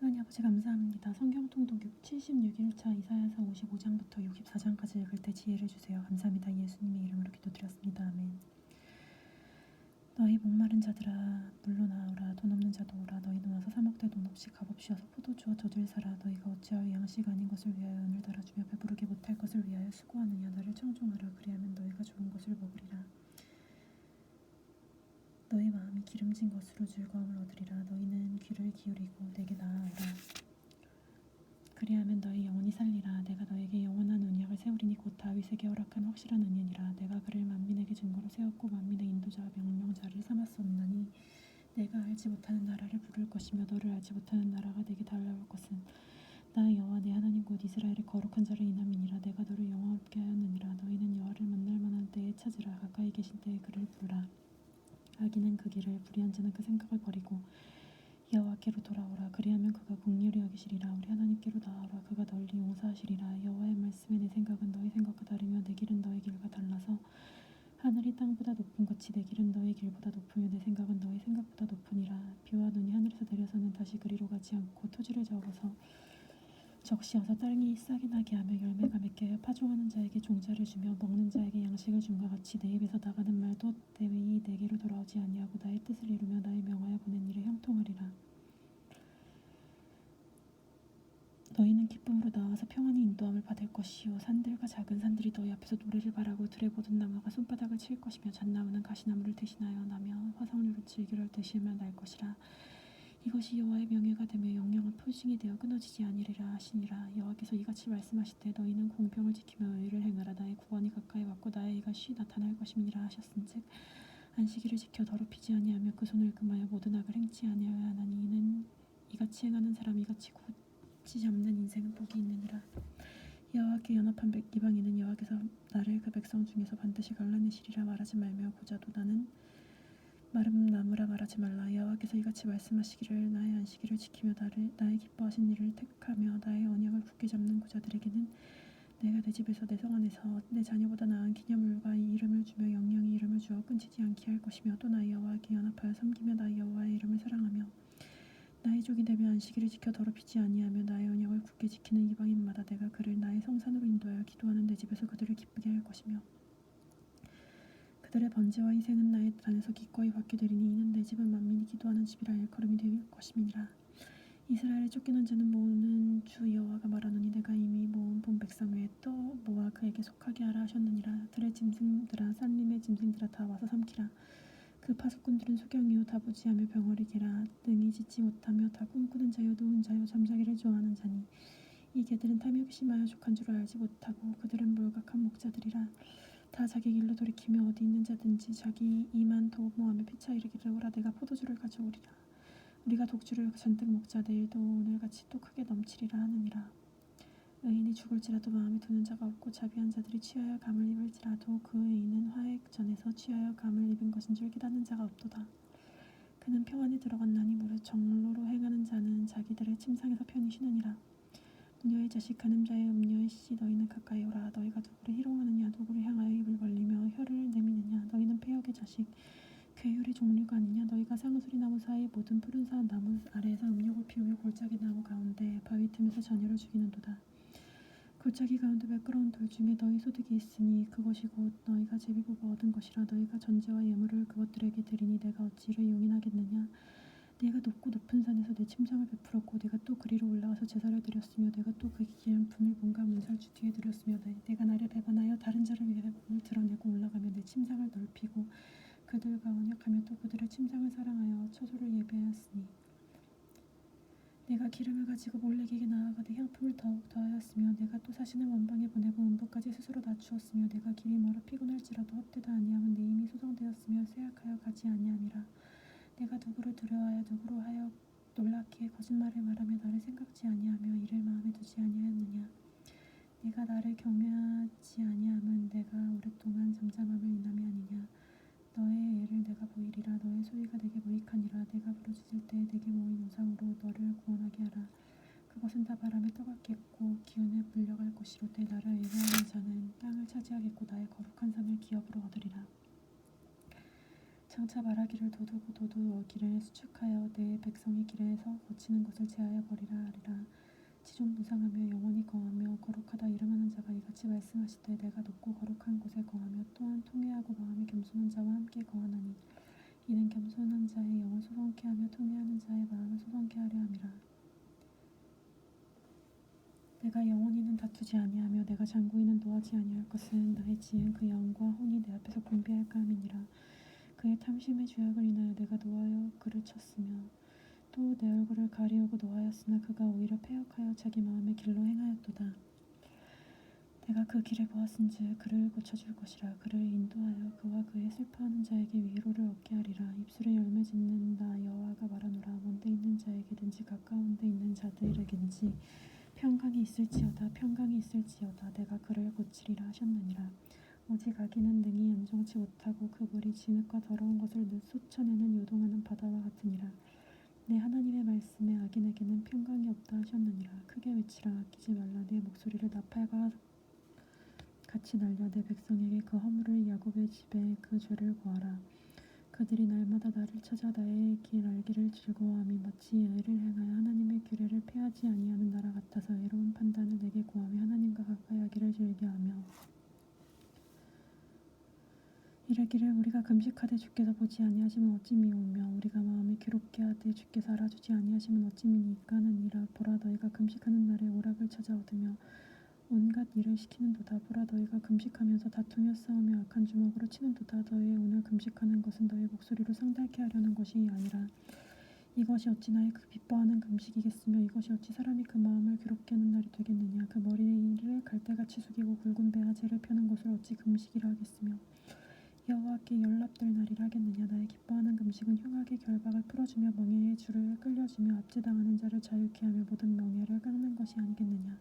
하나님 아버지 감사합니다. 성경 통독 76일차 이사야서 55장부터 64장까지 읽을 때 지혜를 주세요. 감사합니다. 예수님의 이름으로 기도드렸습니다. 아멘. 너희 목마른 자들아 물로 나오라. 돈 없는 자도 오라. 너희는 와서 사 먹되 돈 없이 값없이어서 포도주와 젖을 사라. 너희가 어찌하여 양식 아닌 것을 위하여 은을 달아주며 배부르게 못할 것을 위하여 수고하느냐. 나를 청종하라. 그리하면 너희가 좋은 것을 먹으리라. 너희 마음이 기름진 것으로 즐거움을 얻으리라. 너희는 귀를 기울이고 내게 나아오라. 그리하면 너희 영혼이 살리라. 내가 너에게 영원한 언약을 세우리니 곧 다윗에게 허락한 확실한 은혜니라. 내가 그를 만민에게 증거로 세웠고 만민의 인도자와 명령자를 삼았었나니 내가 알지 못하는 나라를 부를 것이며 너를 알지 못하는 나라가 내게 달려올 것은 나 여호와 내 하나님 곧 이스라엘의 거룩한 자를 인함이니라. 내가 너를 영화롭게 하였느니라. 너희는 여호와를 만날 만한 때에 찾으라. 가까이 계신 때에 그를 부르라. 악인은 그 길을 불의한 자는 그 생각을 버리고 여호와께로 돌아오라. 그리하면 그가 긍휼히 여기시리라. 우리 하나님께로 나아오라. 그가 널리 용서하시리라. 여호와의 말씀에 내 생각은 너희 생각과 다르며 내 길은 너희 길과 달라서 하늘이 땅보다 높은 것이 내 길은 너희 길보다 높으며 내 생각은 너희 생각보다 높으니라. 비와 눈이 하늘에서 내려서는 다시 그리로 가지 않고 토지를 적시어서 땅이 싹이 나게 하며 열매가 맺게 하여 파종하는 자에게 종자를 주며 먹는 자에게 양식을 줌과 같이 내 입에서 나가는 말도 내위 내게로 돌아오지 아니하고 나의 뜻을 이루며 나의 명하여 보낸 일에 형통하리라. 너희는 기쁨으로 나와서 평안히 인도함을 받을 것이요 산들과 작은 산들이 너희 앞에서 노래를 바라고 들에 보든 나무가 손바닥을 칠 것이며 잣나무는 가시나무를 대신하여 나며 화석류를 질기를 대신하며 날 것이라. 이것이 여호와의 명예가 되며 영영한 표징이 되어 끊어지지 아니리라 하시니라. 여호와께서 이같이 말씀하시되 너희는 공평을 지키며 의를 행하라. 나의 구원이 가까이 왔고 나의 이가 쉬 나타날 것임이니라 하셨은즉 안식일을 지켜 더럽히지 아니하며 그 손을 금하여 모든 악을 행치 아니하여야 하나니 이는 이같이 행하는 사람이 이같이 굳이 잡는 인생은 복이 있느니라. 여호와께 연합한 이방인은 여호와께서 나를 그 백성 중에서 반드시 갈라내시리라 말하지 말며 고자도 나는 마른 나무라 말하지 말라. 여호와께서 이같이 말씀하시기를 나의 안식일을 지키며 나의 기뻐하신 일을 택하며 나의 언약을 굳게 잡는 고자들에게는 내가 내 집에서 내 성 안에서 내 자녀보다 나은 기념물과 이 이름을 주며 영영이 이름을 주어 끊치지 않게 할 것이며 또 나의 여호와께 연합하여 섬기며 나의 여호와의 이름을 사랑하며 나의 족이 되며 안식일을 지켜 더럽히지 아니하며 나의 언약을 굳게 지키는 이방인마다 내가 그를 나의 성산으로 인도하여 기도하는 내 집에서 그들을 기쁘게 할 것이며 그들의 번제와 희생은 나의 단에서 기꺼이 받게 되리니 이는 내 집은 만민이 기도하는 집이라 일컬음이 될 것임이니라. 이스라엘에 쫓겨난 자는 모으는 주 여호와가 말하노니 내가 이미 모은 본 백성 외에 또 모아 그에게 속하게 하라 하셨느니라. 들의 짐승들아 산림의 짐승들아 다 와서 삼키라. 그 파수꾼들은 소경이요 다 부지하며 병어리개라. 능히 짖지 못하며 다 꿈꾸는 자요 누운 자요 잠자기를 좋아하는 자니 이 개들은 탐욕이 심하여 족한 줄을 알지 못하고 그들은 몰각한 목자들이라. 다 자기 길로 돌이키며 어디 있는 자든지 자기 이만 도모하며 피차 이르기를 오라. 내가 포도주를 가져오리라. 우리가 독주를 잔뜩 먹자. 내일도 오늘같이 또 크게 넘치리라 하느니라. 의인이 죽을지라도 마음에 두는 자가 없고 자비한 자들이 취하여 감을 입을지라도 그 의인은 화액 전에서 취하여 감을 입은 것인 줄 깨닫는 자가 없도다. 그는 평안에 들어갔나니 무릇 정로로 행하는 자는 자기들의 침상에서 편히 쉬느니라. 음녀의 자식 간음자의 음녀의 씨 너희는 가까이 오라. 너희가 누구를 희롱하느냐 누구를 향하여 입을 벌리며 혀를 내미느냐. 너희는 패역의 자식 괴율의 종류가 아니냐. 너희가 상수리 나무 사이 모든 푸른 나무 아래에서 음욕을 피우며 골짜기 나무 가운데 바위 틈에서 자녀를 죽이는도다. 골짜기 가운데 매끄러운 돌 중에 너희 소득이 있으니 그것이 곧 너희가 제비뽑아 얻은 것이라. 너희가 전제와 예물을 그것들에게 드리니 내가 어찌 이를 용인하겠느냐. 내가 높고 높은 산에서 내 침상을 베풀었고 내가 또 그리로 올라가서 제사를 드렸으며 내가 또 그 귀한 분을본과 문설주 뒤에 드렸으며 내가 나를 배반하여 다른 자를 위해 몸을 드러내고 올라가며 내 침상을 넓히고 그들과 언약하며 또 그들의 침상을 사랑하여 처소를 예배하였으니 내가 기름을 가지고 몰렉에게 나아가되 향품을 더욱 더하였으며 내가 또 사신을 원방에 보내고 음보까지 스스로 낮추었으며 내가 길이 멀어 피곤할지라도 헛되다 아니하면 내 힘이 소성되었으며 쇠약하여 가지 아니함이라. 내가 누구를 두려워하여 누구로 하여 놀랍게 거짓말을 말하며 나를 생각지 아니하며 이를 마음에 두지 아니하였느냐. 내가 나를 경외하지 아니함은 내가 오랫동안 잠잠함을 인함이 아니냐. 너의 애를 내가 보이리라. 너의 소리가 내게 무익하니라. 내가 부르짖을 때 내게 모인 우상으로 너를 구원하게 하라. 그것은 다 바람에 떠받겠고 기운에 물려갈 것이로되 나를 예배하는 자는 땅을 차지하겠고 나의 거룩한 산을 기업으로 얻으리라. 장차 말하기를 도두 길에 수축하여 내 백성이 길에서 거치는 것을 제하여 버리라 하리라. 지존무상하며 영원히 거하며 거룩하다 이름하는 자가 이같이 말씀하시되 내가 높고 거룩한 곳에 거하며 또한 통회하고 마음이 겸손한 자와 함께 거하나니 이는 겸손한 자의 영을 소성케 하며 통회하는 자의 마음을 소성케 하려 함이라. 내가 영원히는 다투지 아니하며 내가 장구이는 노하지 아니할 것은 나의 지은 그 영과 혼이 내 앞에서 공비할까 함이니라. 그의 탐심의 죄악을 인하여 내가 노하여 그를 쳤으며 또 내 얼굴을 가리우고 노하였으나 그가 오히려 패역하여 자기 마음의 길로 행하였도다. 내가 그 길을 보았은즉 그를 고쳐줄 것이라. 그를 인도하여 그와 그의 슬퍼하는 자에게 위로를 얻게 하리라. 입술에 열매 짓는 나 여호와가 말하노라. 먼데 있는 자에게든지 가까운 데 있는 자들에게든지 평강이 있을지어다. 평강이 있을지어다. 내가 그를 고치리라 하셨느니라. 오직 악인은 능히 연정치 못하고 그 물이 진흙과 더러운 것을 쏟쳐내는 요동하는 바다와 같으니라. 내 하나님의 말씀에 악인에게는 평강이 없다 하셨느니라. 크게 외치라. 아끼지 말라. 내 목소리를 나팔과 같이 날려 내 백성에게 그 허물을 야곱의 집에 그 죄를 고하라. 그들이 날마다 나를 찾아 나의 길 알기를 즐거워함이 마치 의를 행하여 하나님의 규례를 폐하지 아니하는 나라 같아서 애로운 판단을 내게 구하며 하나님과 가까이 하기를 즐겨하며 이르기를 우리가 금식하되 주께서 보지 아니하시면 어찌 미우며 우리가 마음을 괴롭게 하되 주께서 알아주지 아니하시면 어찌 미니까 하느니라. 보라 너희가 금식하는 날에 오락을 찾아 얻으며 온갖 일을 시키는도다. 보라 너희가 금식하면서 다투며 싸우며 악한 주먹으로 치는도다. 너희의 오늘 금식하는 것은 너희 목소리로 상달케 하려는 것이 아니라 이것이 어찌 나의 그 기뻐하는 금식이겠으며 이것이 어찌 사람이 그 마음을 괴롭게 하는 날이 되겠느냐. 그 머리를 갈대같이 숙이고 굵은 배아제를 펴는 것을 어찌 금식이라 하겠으며 여호와께 연락될 날이라 하겠느냐. 나의 기뻐하는 금식은 흉악의 결박을 풀어주며 멍에의 줄을 끌려주며 압제당하는 자를 자유케 하며 모든 명예를 깎는 것이 아니겠느냐.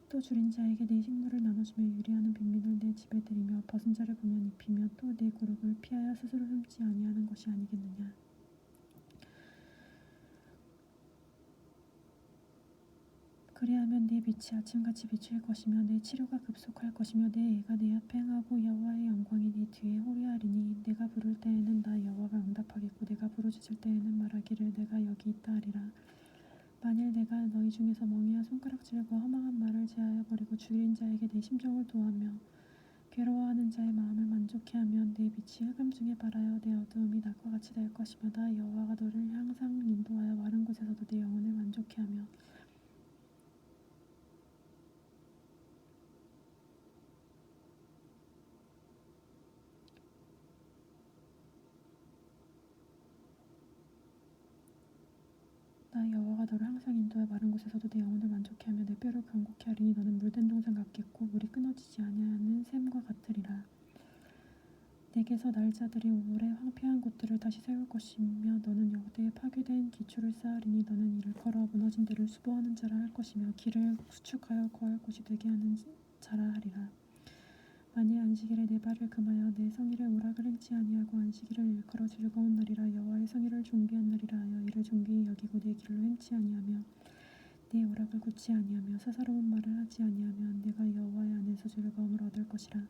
또 줄인 자에게 네 식물을 나눠주며 유리하는 빈민을 내 집에 들이며 벗은 자를 보면 입히며 또 네 구룩을 피하여 스스로 숨지 아니하는 것이 아니겠느냐. 그리하면 네 빛이 아침같이 비칠 것이며 내 치료가 급속할 것이며 내 애가 내 앞에 행하고 여호와의 영광이 네 뒤에 호위하리니 내가 부를 때에는 나 여호와가 응답하겠고 내가 부르짖을 때에는 말하기를 내가 여기 있다 하리라. 만일 내가 너희 중에서 멍에와 손가락질과 허망한 말을 제하여 버리고 줄인 자에게 내 심정을 도하며 괴로워하는 자의 마음을 만족케 하면 내 빛이 흑암 중에 발하여 내 어두움이 낮과 같이 될 것이며 나 여호와가 너를 항상 인도하여 마른 곳에서도 내 영혼을 만족케 하며 나 여호와가 너를 항상 인도하여 마른 곳에서도 내 영혼을 만족케 하며 내 뼈를 강곡케 하리니 너는 물된 동산 같겠고 물이 끊어지지 아니하는 샘과 같으리라. 내게서 날 자들이 오래 황폐한 곳들을 다시 세울 것이며 너는 여호대에 파괴된 기초를 쌓으리니 너는 일컬어 무너진 데를 수보하는 자라 할 것이며 길을 수축하여 거할 곳이 되게 하는 자라 하리라. 만일 안식일에 내 발을 금하여 내 성일에 오락을 행치 아니하고 안식일을 일컬어 즐거운 날이라 여호와의 성일을 존귀한 날이라 하여 이를 존귀히 여기고 내 길로 행치 아니하며 내 오락을 굳지 아니하며 사사로운 말을 하지 아니하면 내가 여호와의 안에서 즐거움을 얻을 것이라.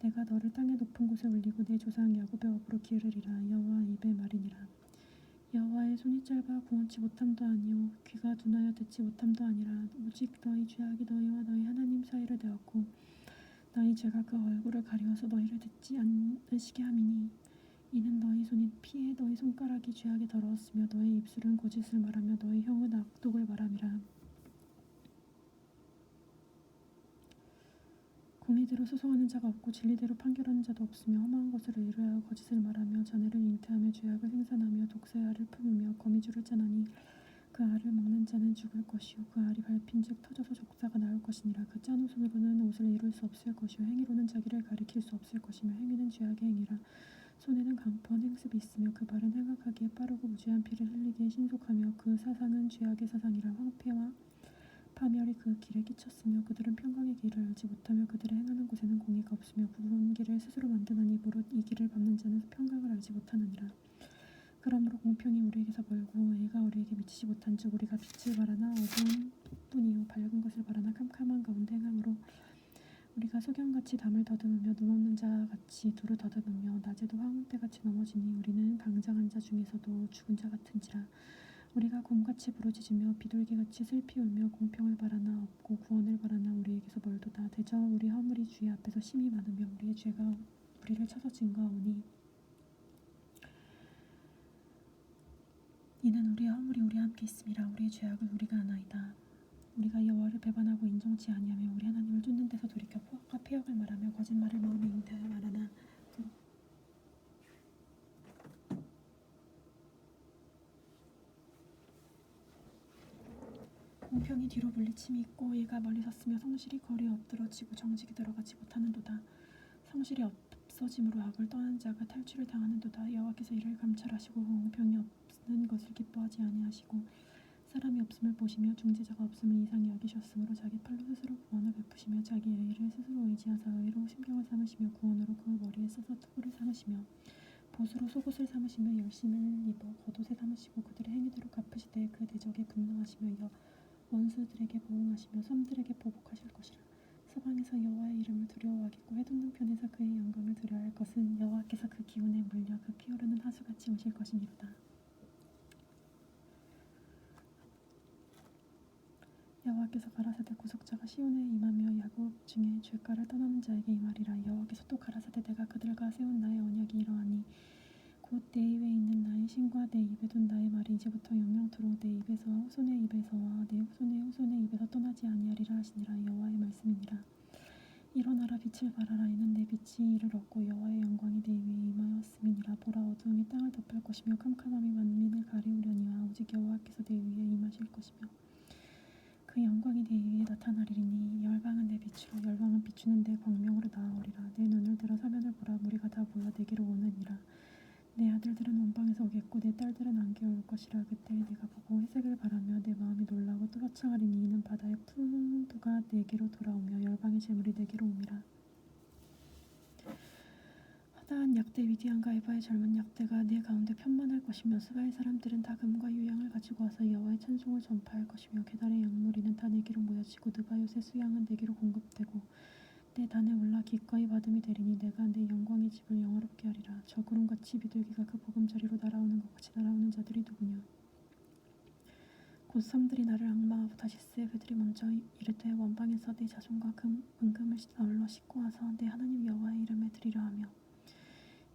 내가 너를 땅의 높은 곳에 올리고 내 조상 야곱의 업으로 기르리라. 여호와 입의 말이니라. 여호와의 손이 짧아 구원치 못함도 아니요 귀가 둔하여 듣지 못함도 아니라 오직 너희 죄악이 너희와 너희 하나님 사이를 내었고 너희 죄가 그 얼굴을 가리워서 너희를 듣지 않으시게 함이니 이는 너희 손이 피해 너희 손가락이 죄악에 더러웠으며 너희 입술은 거짓을 말하며 너희 혀는 악독을 말함이라. 공의대로 소송하는 자가 없고 진리대로 판결하는 자도 없으며 험한 것을 의뢰하여 거짓을 말하며 자네를 잉태하며 죄악을 생산하며 독사의 알을 품으며 거미줄을 짜나니 그 알을 먹는 자는 죽을 것이요 그 알이 밟힌즉 터져서 족사가 나올 것이니라. 그 짠 손으로는 옷을 이룰 수 없을 것이요 행위로는 자기를 가리킬 수 없을 것이며 행위는 죄악의 행위라. 손에는 강포한 행습이 있으며 그 발은 행악하기에 빠르고 무죄한 피를 흘리기에 신속하며 그 사상은 죄악의 사상이라. 황폐와 파멸이 그 길에 끼쳤으며 그들은 평강의 길을 알지 못하며 그들의 행하는 곳에는 공의가 없으며 부은 길을 스스로 만드나니 무릇 이 길을 밟는 자는 평강을 알지 못하느니라. 그러므로 공평이 우리에게서 멀고 의가 우리에게 미치지 못한즉 우리가 빛을 바라나 어두운 뿐이요 밝은 것을 바라나 캄캄한 가운데 행함으로 우리가 소경같이 담을 더듬으며 눈 없는 자같이 두루 더듬으며 낮에도 화물대같이 넘어지니 우리는 강장한 자 중에서도 죽은 자 같은지라. 우리가 곰같이 부르짖으며 비둘기같이 슬피 울며 공평을 바라나 없고 구원을 바라나 우리에게서 멀도다. 대저 우리 허물이 주의 앞에서 심히 많으며 우리의 죄가 우리를 쳐서 증거하오니 이는 우리의 허물이 우리와 함께 있음이라. 우리의 죄악을 우리가 아나이다. 우리가 여호와를 배반하고 인정치 아니하며 우리 하나님을 쫓는 데서 돌이켜 포악과 폐역을 말하며 거짓말을 마음에 잉태하여 말하나 공평이 뒤로 물리침이 있고 이가 멀리 섰으며 성실이 거리에 엎드러지고 정직이 들어가지 못하는도다. 성실이 없어짐으로 악을 떠난 자가 탈취를 당하는도다. 여호와께서 이를 감찰하시고 공평이 없는 것을 기뻐하지 아니하시고 사람이 없음을 보시며 중재자가 없음을 이상히 여기셨으므로 자기 팔로 스스로 구원을 베푸시며 자기 의를 스스로 의지하사 의로 심경을 삼으시며 구원으로 그 머리에 써서 투구를 삼으시며 보수로 속옷을 삼으시며 열심을 입어 겉옷에 삼으시고 그들의 행위대로 갚으시되 그 대적에 분노하시며 원수들에게 보응하시며 섬들에게 보복하실 것이라. 서방에서 여호와의 이름을 두려워하겠고 해돋는 편에서 그의 영광을 두려워할 것은 여호와께서 그 기운에 물려 그 피오르는 하수같이 오실 것이니로다. 여호와께서 가라사대 구속자가 시온에 임하며 야곱 중에 죄가를 떠나는 자에게 임하리라. 여호와께서 또 가라사대 내가 그들과 세운 나의 언약이 이러하니 곧 내 입에 있는 나의 신과 내 입에 둔 나의 말이 이제부터 영영토록 내 입에서와 후손의 입에서와 내 후손의 후손의 입에서 떠나지 아니하리라 하시니라. 여호와의 말씀이니라. 일어나라 빛을 발하라. 이는 내 빛이 이를 얻고 여호와의 영광이 내 위에 임하였음이니라. 보라 어두움이 땅을 덮을 것이며 캄캄함이 만민을 가리우려니와 오직 여호와께서 내 위에 임하실 것이며 그 영광이 내 위에 나타나리니 열방은 내 빛으로 열방은 비추는 내 광명으로 나아오리라. 내 눈을 들어 사면을 보라. 무리가 다 모여 내게로 오느니라. 내 아들들은 원방에서 오겠고 내 딸들은 안개에 올 것이라. 그때 내가 보고 회색을 바라며 내 마음이 놀라고 또렷창하리니 이는 바다의 풍부가 내게로 돌아오며 열방의 재물이 내게로 옴이라. 허다한 약대 미디안과 에바의 젊은 약대가 내 가운데 편만할 것이며 스바의 사람들은 다 금과 유향을 가지고 와서 여호와의 찬송을 전파할 것이며 게달의 양무리는 다 내게로 모여지고 느바요의 수양은 내게로 공급되고 내 단에 올라 기꺼이 받음이 되리니 내가 내 영광의 집을 영화롭게 하리라. 저 구름같이 비둘기가 그 보금자리로 날아오는 것 같이 날아오는 자들이 누구냐. 곧 섬들이 나를 앙망하고 다시스에 그들이 먼저 이르되 원방에서 내 자손과 은금을 널러 싣고 와서 내 하나님 여호와의 이름에 드리려 하며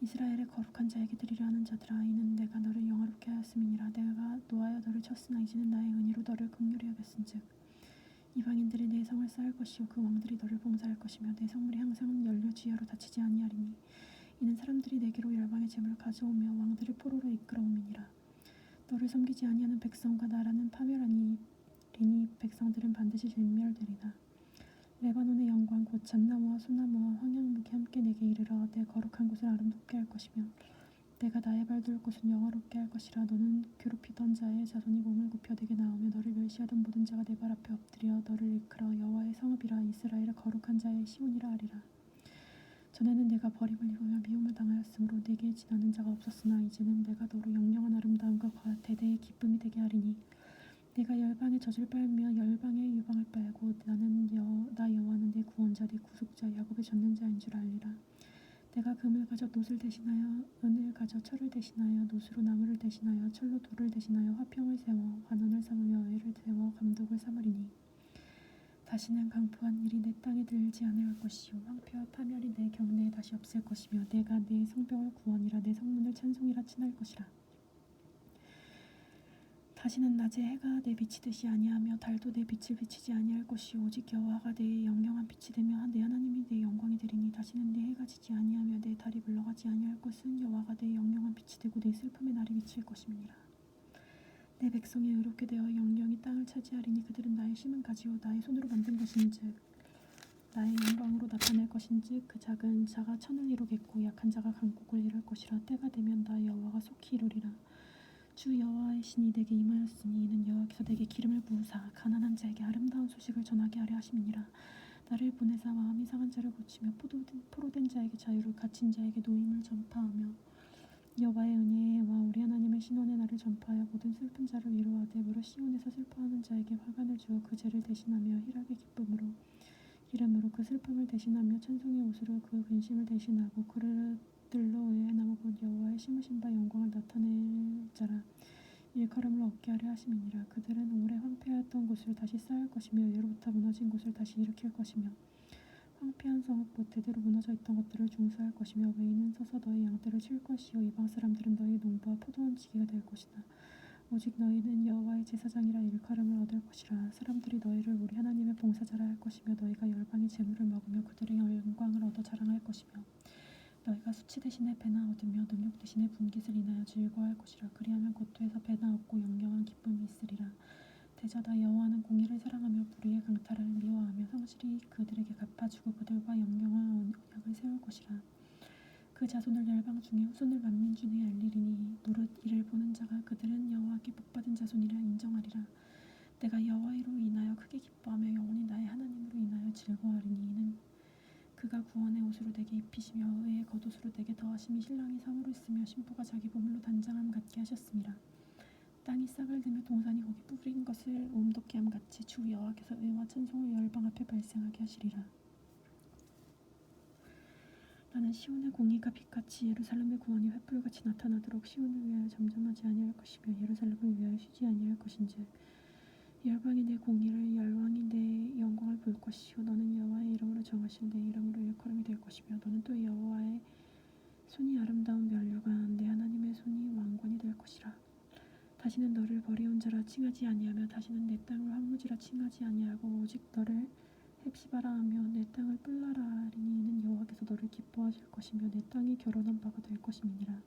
이스라엘의 거룩한 자에게 드리려 하는 자들아 이는 내가 너를 영화롭게 하였음이니라. 내가 노하여 너를 쳤으나 이제는 나의 은혜로 너를 긍휼히 여겼은즉 이방인들이 내 성을 쌓을 것이요 그 왕들이 너를 봉사할 것이며 내 성물이 항상 연료 지하로 닫히지 아니하리니 이는 사람들이 내게로 열방의 재물을 가져오며 왕들을 포로로 이끌어옴이니라. 너를 섬기지 아니하는 백성과 나라는 파멸하니 백성들은 반드시 진멸되리라. 레바논의 영광 곧 잣나무와 소나무와 황양목이 함께 내게 이르러 내 거룩한 곳을 아름답게 할 것이며 내가 나의 발둘 곳은 영화롭게 할 것이라. 너는 괴롭히던 자의 자손이 몸을 굽혀 내게 나오며 너를 멸시하던 모든 자가 내 발 앞에 엎드려 너를 일컬어 여호와의 성읍이라 이스라엘의 거룩한 자의 시온이라 하리라. 전에는 내가 버림을 입으며 미움을 당하였으므로 내게 지나는 자가 없었으나 이제는 내가 너로 영영한 아름다움과 대대의 기쁨이 되게 하리니 내가 열방의 젖을 빨며 열방의 유방을 빨고 나 여호와는 내 구원자 내 구속자 야곱의 젖는 자인 줄 알리라. 내가 금을 가져 노를 대신하여 은을 가져 철을 대신하여 노수로 나무를 대신하여 철로 돌을 대신하여 화평을 세워 관원을 삼으며 의를 세워 감독을 삼으리니 다시는 강포한 일이 내 땅에 들지 않을 것이요 황폐와 파멸이 내 경내에 다시 없을 것이며 내가 내 성벽을 구원이라 내 성문을 찬송이라 칭할 것이라. 다시는 낮에 해가 내 비치듯이 아니하며 달도 내 빛을 비치지 아니할 것이요 오직 여호와가 내 영영한 빛이 되며 내 하나님이 내 영광이 되리니 다시는 내 해가 지지 아니하며 내 달이 물러가지 아니할 것은 여호와가 내 영영한 빛이 되고 내 슬픔의 날이 비칠 것임이니라. 내 백성이 의롭게 되어 영영이 땅을 차지하리니 그들은 나의 심은 가지요 나의 손으로 만든 것인즉 나의 영광으로 나타낼 것인즉 그 작은 자가 천을 이루겠고 약한 자가 강국을 이룰 것이라. 때가 되면 나 여호와가 속히 이루리라. 주 여호와의 신이 내게 임하였으니 이는 여호와께서 내게 기름을 부으사 가난한 자에게 아름다운 소식을 전하게 하려 하심이니라. 나를 보내사 마음이 상한 자를 고치며 포로된 자에게 자유를 갇힌 자에게 노임을 전파하며 여호와의 은혜와 우리 하나님의 신원의 날을 전파하여 모든 슬픈 자를 위로하되 무릇 시온에서 슬퍼하는 자에게 화관을 주어 그 죄를 대신하며 희락의 기쁨으로 이름으로 그 슬픔을 대신하며 찬송의 옷으로 그 근심을 대신하고 그들로 의해 나무 곧 여호와의 심으신 바 영광을 나타낼 자라. 일컬음을 얻게 하려 하심이니라. 그들은 오래 황폐하였던 곳을 다시 쌓을 것이며 예로부터 무너진 곳을 다시 일으킬 것이며 황폐한 성읍 곧 대대로 무너져 있던 것들을 중수할 것이며 외인은 서서 너희 양떼를 칠 것이요 이방 사람들은 너희 농부와 포도원 지기가 될 것이다. 오직 너희는 여호와의 제사장이라 일컬음을 얻을 것이라. 사람들이 너희를 우리 하나님의 봉사자라 할 것이며 너희가 열방의 재물을 먹으며 그들의 영광을 얻어 자랑할 것이며 너희가 수치 대신에 배나 얻으며 능력 대신에 분깃을 인하여 즐거워할 것이라. 그리하면 고토에서 배나 얻고 영영한 기쁨이 있으리라. 대저다 여호와는 공의를 사랑하며 불의의 강탈을 미워하며 성실히 그들에게 갚아주고 그들과 영영한 언약을 세울 것이라. 그 자손을 열방 중에 후손을 만민 중에 알리리니 무릇 이를 보는 자가 그들은 여호와께 복받은 자손이라 인정하리라. 내가 여호와로 인하여 크게 기뻐하며 영원히 나의 하나님으로 인하여 즐거워하리니 이는 그가 구원의 옷으로 내게 입히시며 의의 겉옷으로 내게 더하심이 신랑이 성으로 있으며 신부가 자기 보물로 단장함 같게 하셨음이라. 땅이 싹을 들며 동산이 거기 뿌린 것을 움돋게 함 같이 주 여호와께서 의와 찬송을 열방 앞에 발생하게 하시리라. 나는 시온의 공의가 빛같이 예루살렘의 구원이 횃불같이 나타나도록 시온을 위하여 잠잠하지 아니할 것이며 예루살렘을 위하여 쉬지 아니할 것인즉 열방이 내 공의를 열왕이 내 영광을 볼 것이요 너는 여호와의 이름으로 정하신 내 이름으로 일컬음이 될 것이며 너는 또 여호와의 손이 아름다운 면류가 내 하나님의 손이 왕관이 될 것이라. 다시는 너를 버리온 자라 칭하지 아니하며 다시는 내 땅을 황무지라 칭하지 아니하고 오직 너를 헵시바라 하며 내 땅을 뿔라라 하리니 이는 여호와께서 너를 기뻐하실 것이며 내 땅이 결혼한 바가 될 것임이니라.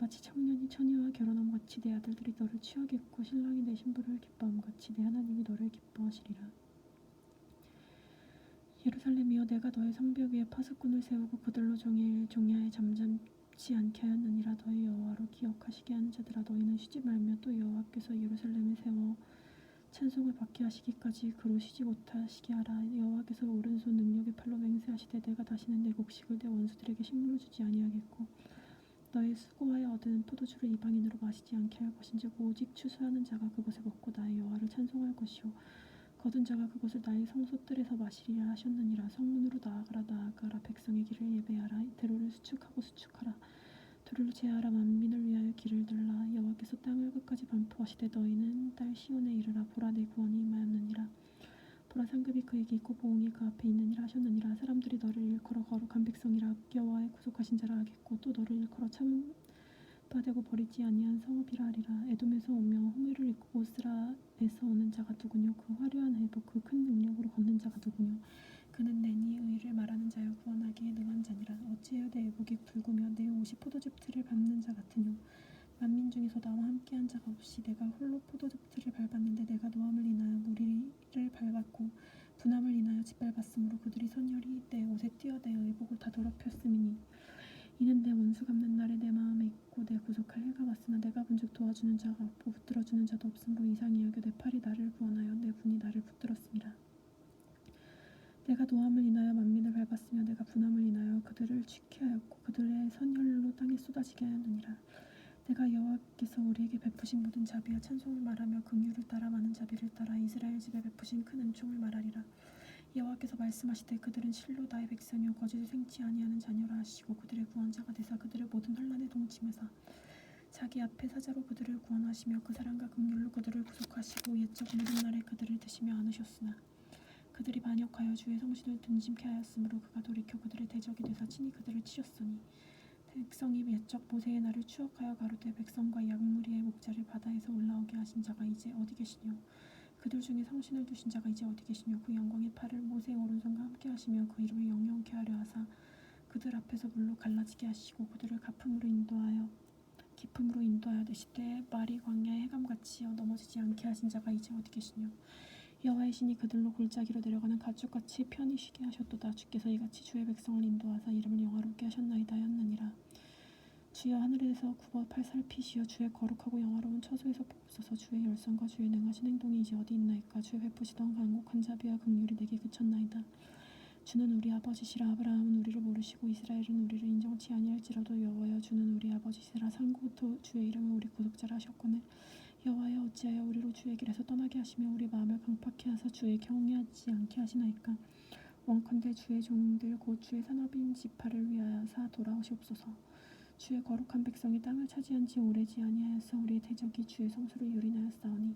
마치 청년이 처녀와 결혼함 같이 내 아들들이 너를 취하겠고 신랑이 내 신부를 기뻐함 같이 내 하나님이 너를 기뻐하시리라. 예루살렘이여 내가 너의 성벽 위에 파수꾼을 세우고 그들로 종야에 잠잠치 않게 하였느니라. 너희 여호와로 기억하시게 한 자들아 너희는 쉬지 말며 또 여호와께서 예루살렘을 세워 찬송을 받게 하시기까지 그로 쉬지 못하시게 하라. 여호와께서 오른손 능력의 팔로 맹세하시되 내가 다시는 내 곡식을 내 원수들에게 식물로 주지 아니하겠고 너의 수고하여 얻은 포도주를 이방인으로 마시지 않게 할 것인즉 오직 추수하는 자가 그것을 먹고 나의 여호와를 찬송할 것이요 거둔 자가 그것을 나의 성소뜰에서 마시리라 하셨느니라. 성문으로 나아가라 백성의 길을 예배하라. 대로를 수축하라. 도를 제하라. 만민을 위하여 길을 들라. 여호와께서 땅을 끝까지 반포하시되 너희는 딸 시온에 이르라. 보라 내 구원이 임하였느니라. 보라 상급이 그에게 있고 보응이 그 앞에 있느니라 하셨느니라. 사람들이 너를 일컬어 거룩한 백성이라 여호와의 구속하신 자라 하겠고 또 너를 일컬어 참바되고 버리지 아니한 성읍이라 하리라. 에돔에서 오며 홍해를 입고 보스라에서 오는 자가 누구뇨? 그 화려한 회복 그 큰 능력으로 걷는 자가 누구뇨? 그는 내니 의를 말하는 자여 구원하기에 능한 자니라. 어찌하여 내 의복이 굵으며 내 옷이 포도즙 틀을 밟는 자 같으뇨? 만민 중에서 나와 함께한 자가 없이 내가 홀로 포도즙 틀을 밟았는데 내가 노함을 인하여 무리를 밟았고 분함을 인하여 짓밟았으므로 그들이 선혈이 내 옷에 뛰어 내 의복을 다 더럽혔음이니 이는 내 원수 갚는 날에 내 마음에 있고 내 구속할 해가 왔으나 내가 본즉 도와주는 자가 없고 붙들어주는 자도 없으므로 이상히 여겨 내 팔이 나를 구원하여 내 분이 나를 붙들었음이라. 내가 노함을 인하여 만민을 밟았으며 내가 분함을 인하여 그들을 취케 하였고 그들의 선혈로 땅에 쏟아지게 하였느니라. 내가 여호와께서 우리에게 베푸신 모든 자비와 찬송을 말하며 긍휼을 따라 많은 자비를 따라 이스라엘 집에 베푸신 큰 은총을 말하리라. 여호와께서 말씀하시되 그들은 실로 나의 백성이요 거짓을 생치 아니하는 자녀라 하시고 그들의 구원자가 되사 그들을 모든 환난에 동침해사 자기 앞에 사자로 그들을 구원하시며 그 사랑과 긍휼로 그들을 구속하시고 옛적 모든 날에 그들을 드시며 안으셨으나 그들이 반역하여 주의 성신을 둔심케 하였으므로 그가 돌이켜 그들의 대적이 되사 친히 그들을 치셨으니 백성이 옛적 모세의 날을 추억하여 가로되 백성과 양무리의 목자를 바다에서 올라오게 하신 자가 이제 어디 계시뇨? 그들 중에 성신을 두신 자가 이제 어디 계시뇨? 그 영광의 팔을 모세의 오른손과 함께 하시며 그 이름을 영영케 하려 하사 그들 앞에서 물로 갈라지게 하시고 그들을 깊음으로 인도하여 내시되 말이 광야의 해감같이여 넘어지지 않게 하신 자가 이제 어디 계시뇨? 여호와의 신이 그들로 골짜기로 내려가는 가축같이 편히 쉬게 하셨도다. 주께서 이같이 주의 백성을 인도하사 이름을 영화롭게 하셨나이다 하였느니라. 주여 하늘에서 굽어 살피시어 주의 거룩하고 영화로운 처소에서 보옵소서. 주의 열성과 주의 능하신 행동이 이제 어디 있나이까? 주의 베푸시던 간곡한 자비와 긍휼이 내게 그쳤나이다. 주는 우리 아버지시라. 아브라함은 우리를 모르시고 이스라엘은 우리를 인정치 아니할지라도 여호와여 주는 우리 아버지시라. 상고부터 주의 이름을 우리 구속자라 하셨거늘 여호와여 어찌하여 우리로 주의 길에서 떠나게 하시며 우리 마음을 강팍케 하사 주의 경외하지 않게 하시나이까. 원컨대 주의 종들 곧 주의 산업인 지파를 위하여사 돌아오시옵소서. 주의 거룩한 백성이 땅을 차지한 지 오래지 아니하여서 우리의 대적이 주의 성소를 유린하였사오니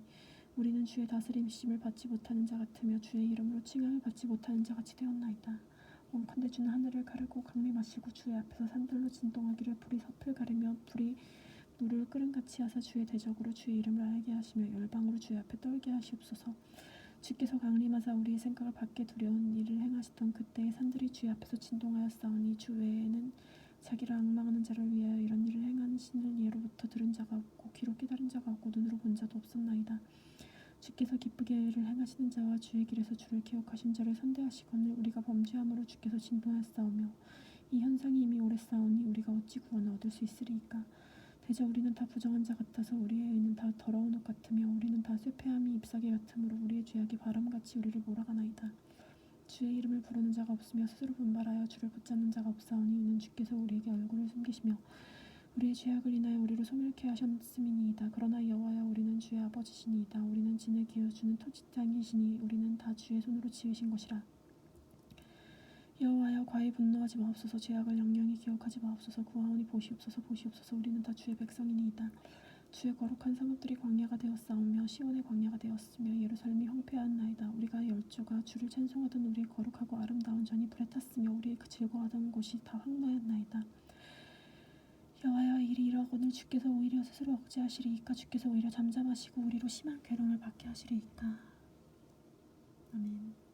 우리는 주의 다스림심을 받지 못하는 자 같으며 주의 이름으로 칭함을 받지 못하는 자 같이 되었나이다. 원컨대 주는 하늘을 가르고 강림하시고 주의 앞에서 산들로 진동하기를 불이 섭을 가르며 불이 물을 끓음같이 하사 주의 대적으로 주의 이름을 알게 하시며 열방으로 주의 앞에 떨게 하시옵소서. 주께서 강림하사 우리의 생각을 밖에 두려운 일을 행하시던 그때의 산들이 주의 앞에서 진동하였사오니 주 외에는 자기를 앙망하는 자를 위하여 이런 일을 행하시는 예로부터 들은 자가 없고 귀로 깨달은 자가 없고 눈으로 본 자도 없었나이다. 주께서 기쁘게 일을 행하시는 자와 주의 길에서 주를 기억하신 자를 선대하시거늘 우리가 범죄함으로 주께서 진동하였사오며 이 현상이 이미 오래 싸우니 우리가 어찌 구원을 얻을 수 있으리이까. 대저 우리는 다 부정한 자 같아서 우리의 의는 다 더러운 옷 같으며 우리는 다 쇠폐함이 잎사귀 같으므로 우리의 죄악이 바람같이 우리를 몰아가나이다. 주의 이름을 부르는 자가 없으며 스스로 분발하여 주를 붙잡는 자가 없사오니 이는 주께서 우리에게 얼굴을 숨기시며 우리의 죄악을 인하여 우리를 소멸케 하셨음이니이다. 그러나 여호와여 우리는 주의 아버지시니이다. 우리는 진을 기어주는 토지 땅이시니 우리는 다 주의 손으로 지으신 것이라. 여호와여 과히 분노하지 마옵소서. 죄악을 영영히 기억하지 마옵소서. 구하오니 보시옵소서. 보시옵소서. 우리는 다 주의 백성이니이다. 주의 거룩한 성읍들이 광야가 되었사오며 시온의 광야가 되었으며 예루살렘이 황폐하였나이다. 우리가 열조가 주를 찬송하던 우리의 거룩하고 아름다운 전이 불에 탔으며 우리의 그 즐거워하던 곳이 다 황무하였나이다. 여호와여 이리 이러거늘 주께서 오히려 스스로 억제하시리이까. 주께서 오히려 잠잠하시고 우리로 심한 괴로움을 받게 하시리이까. 아멘.